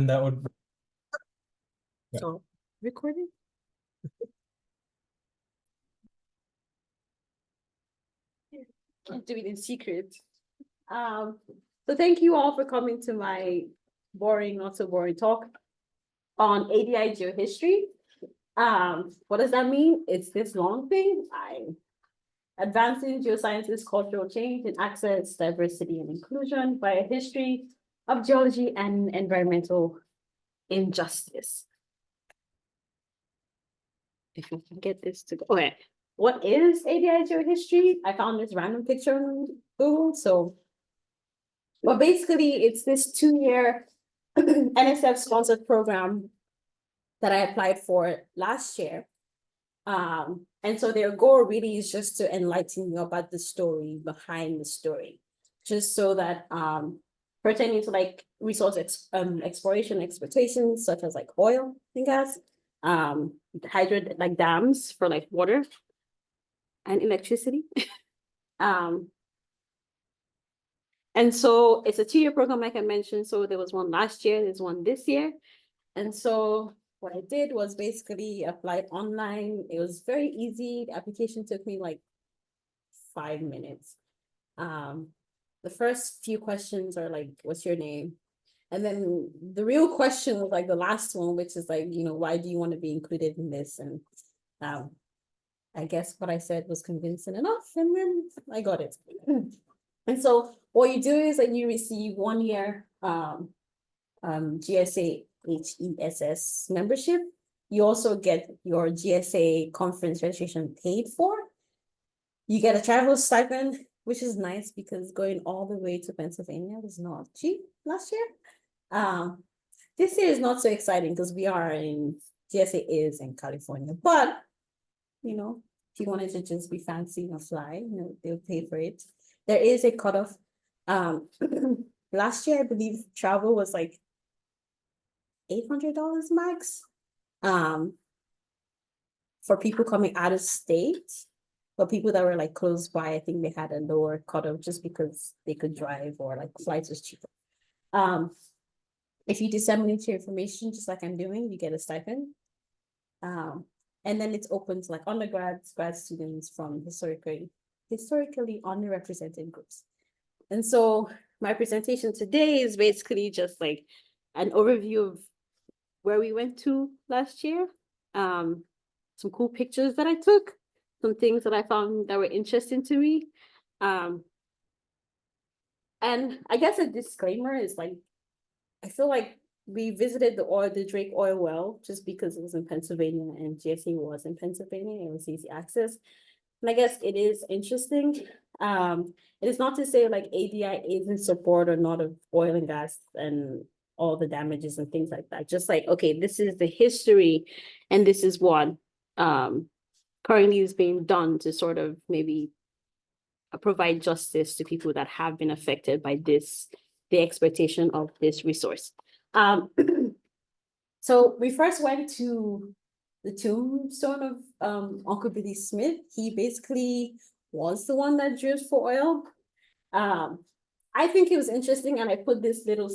that would. Yeah. So, recording? Can't do it in secret. So thank you all for coming to my boring, not so boring talk on ADI Geohistory. What does that mean? It's this long thing. Advancing geosciences, cultural change and access, diversity and inclusion via history of geology and environmental injustice. If I can get this to go. Okay. What is ADI Geohistory? I found this random picture on Google. So, well, basically, it's this 2-year NSF-sponsored program that I applied for last year. And so their goal really is just to enlighten you about the story behind the story, just so that pertaining to like resource exploration exploitations, such as like oil and gas, hydro like dams for like water and electricity. And so it's a 2-year program, like I mentioned. So there was one last year, there's one this year. And so what I did was basically applied online. It was very easy. The application took me like 5 minutes. The first few questions are like, what's your name? And then the real question was like the last one, which is like, why do you want to be included in this? And I guess what I said was convincing enough, and then I got it. And so what you do is that you receive 1 year GSA HESS membership. You also get your GSA conference registration paid for. You get a travel stipend, which is nice because going all the way to Pennsylvania was not cheap last year. This year is not so exciting because GSA is in California, but if you wanted to just be fancy and fly, they'll pay for it. There is a cutoff. Last year, I believe travel was like $800 max. For people coming out of state, but people that were like close by, I think they had a lower cutoff just because they could drive or like flights was cheaper. If you disseminate your information, just like I'm doing, you get a stipend. And then it's open to like undergrads, grad students from historically underrepresented groups. And so my presentation today is basically just like an overview of where we went to last year, some cool pictures that I took, some things that I found that were interesting to me. And I guess a disclaimer is like, I feel like we visited the Drake oil well just because it was in Pennsylvania and GSA was in Pennsylvania. It was easy access. And I guess it is interesting. It is not to say like ADI is in support or not of oil and gas and all the damages and things like that. Just like, okay, this is the history and this is what currently is being done to sort of maybe provide justice to people that have been affected by the exploitation of this resource. So we first went to the tombstone of Uncle Billy Smith. He basically was the one that drilled for oil. I think it was interesting, and I put this little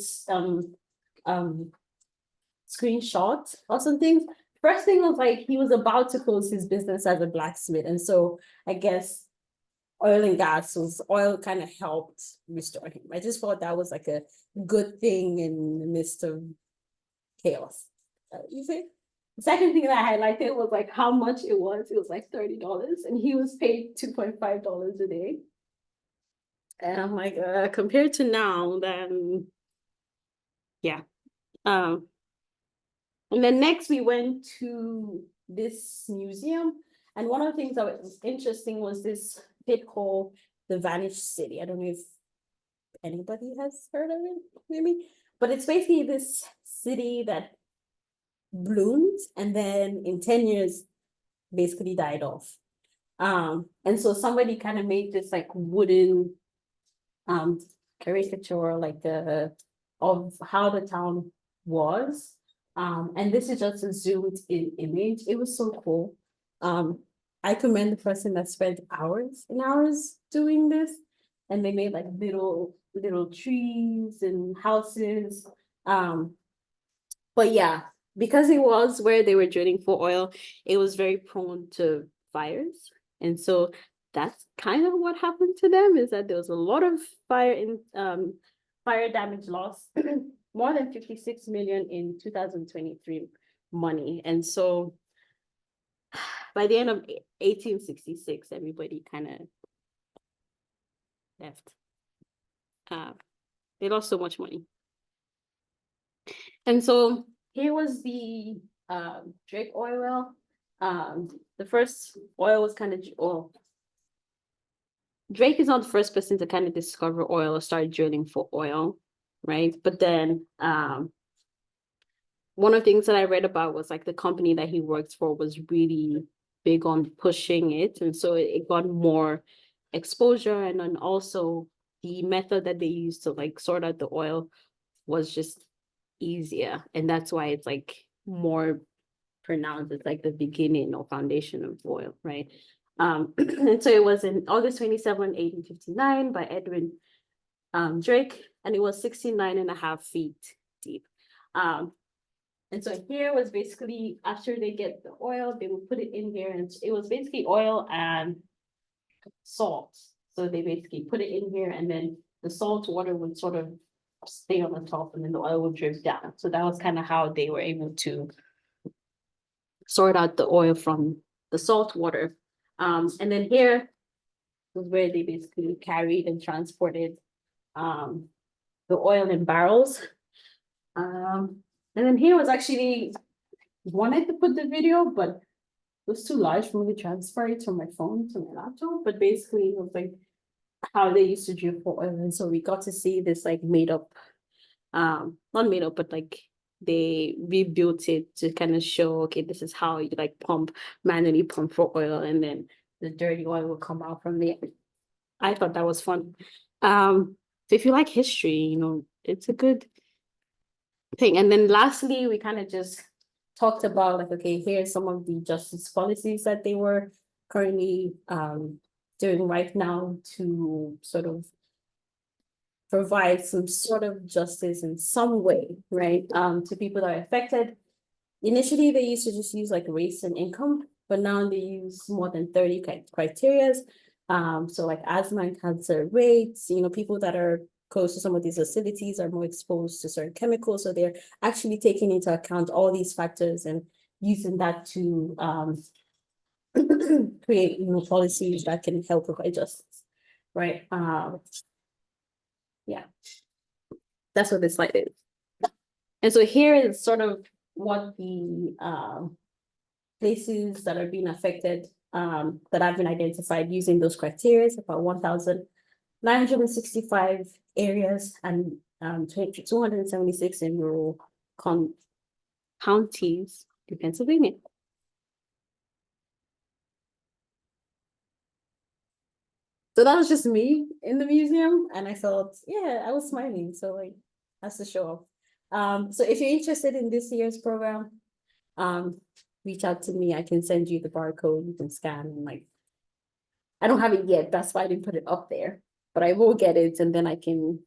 screenshot or something. First thing was like he was about to close his business as a blacksmith, and so I guess oil kind of helped restore him. I just thought that was like a good thing in the midst of chaos. You see? The second thing that I highlighted was like how much it was. It was like $30, and he was paid $2.5 a day. And I'm like, compared to now, then yeah. And then next we went to this museum, and one of the things that was interesting was this bit called the Vanished City. I don't know if anybody has heard of it, maybe, but it's basically this city that bloomed and then in 10 years basically died off. And so somebody kind of made this like wooden caricature like of how the town was. And this is just a zoomed in image. It was so cool. I commend the person that spent hours and hours doing this, and they made like little trees and houses. But yeah, because it was where they were drilling for oil, it was very prone to fires. And so that's kind of what happened to them, is that there was a lot of fire damage loss, more than 56 million in 2023 money. And so by the end of 1866, everybody kind of left. They lost so much money. And so here was the Drake oil well. The first oil was kind of oil. Drake is not the first person to kind of discover oil or start drilling for oil, right? But then one of the things that I read about was like the company that he worked for was really big on pushing it. And so it got more exposure. And then also the method that they used to like sort out the oil was just easier. And that's why it's like more pronounced. It's like the beginning or foundation of oil, right? And so it was in August 27, 1859 by Edwin Drake, and it was 69.5 feet deep. And so here was basically after they get the oil, they would put it in here, and it was basically oil and salt. So they basically put it in here, and then the salt water would sort of stay on the top, and then the oil would drip down. So that was kind of how they were able to sort out the oil from the salt water. And then here was where they basically carried and transported the oil in barrels. And then here was actually wanted to put the video, but it was too large for me to transfer it from my phone to my laptop. But basically, it was like how they used to drill for oil, and so we got to see this like made up, not made up, but like they rebuilt it to kind of show, okay, this is how you like manually pump for oil, and then the dirty oil will come out from there. I thought that was fun. So if you like history, it's a good thing. And then lastly, we kind of just talked about like, okay, here's some of the justice policies that they were currently doing right now to sort of provide some sort of justice in some way, right? To people that are affected. Initially, they used to just use like race and income, but now they use more than 30 criteria. So like asthma and cancer rates, people that are close to some of these facilities are more exposed to certain chemicals. So they're actually taking into account all these factors and using that to create policies that can help provide justice, right? Yeah, that's what this slide is. And so here is sort of what the places that are being affected that have been identified using those criteria, about 1,965 areas and 276 in rural counties in Pennsylvania. So that was just me in the museum, and I felt, yeah, I was smiling. So like, that's the show off. So if you're interested in this year's program, reach out to me. I can send you the barcode. You can scan and like, I don't have it yet. That's why I didn't put it up there, but I will get it, and then I can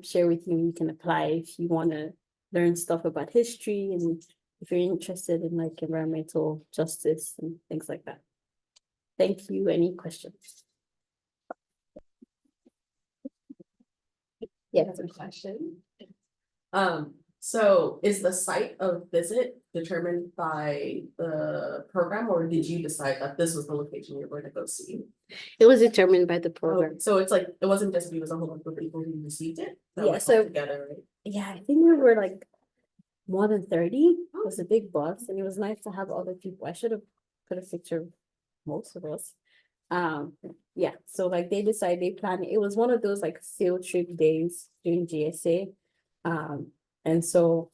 share with you. You can apply if you want to learn stuff about history and if you're interested in like environmental justice and things like that. Thank you. Any questions? Yeah, That's a question. So is the site of visit determined by the program, or did you decide that this was the location you're going to go see? It was determined by the program. So it's like, it wasn't just you, it was a whole bunch of people who received it? Yeah, so together, right? Yeah, I think we were like more than 30. It was a big bus, and it was nice to have other people. I should have put a picture of most of us. Yeah, so like they decided, they planned, it was one of those like field trip days during GSA. And so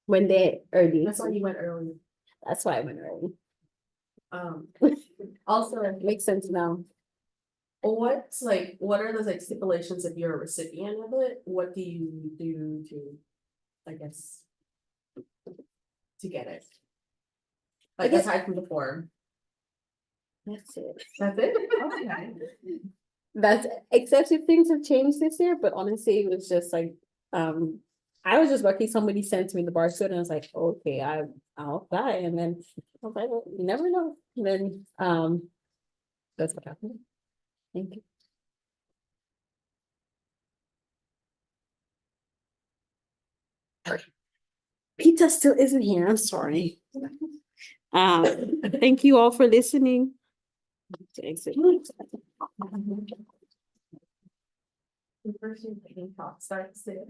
when they early. That's why you went early. That's why I went early. Also, It makes sense now. what are the like stipulations if you're a recipient of it? What do you do to, I guess, to get it? Like aside from the form. That's it. That's it? Okay. That's except if things have changed this year, but honestly, it was just like I was just lucky somebody sent me the barcode and I was like, okay, I'll apply. And then I was like, well, you never know. And then, that's what happened. Thank you. Pizza still isn't here. I'm sorry. Thank you all for listening. To exit. The person taking talk starts there.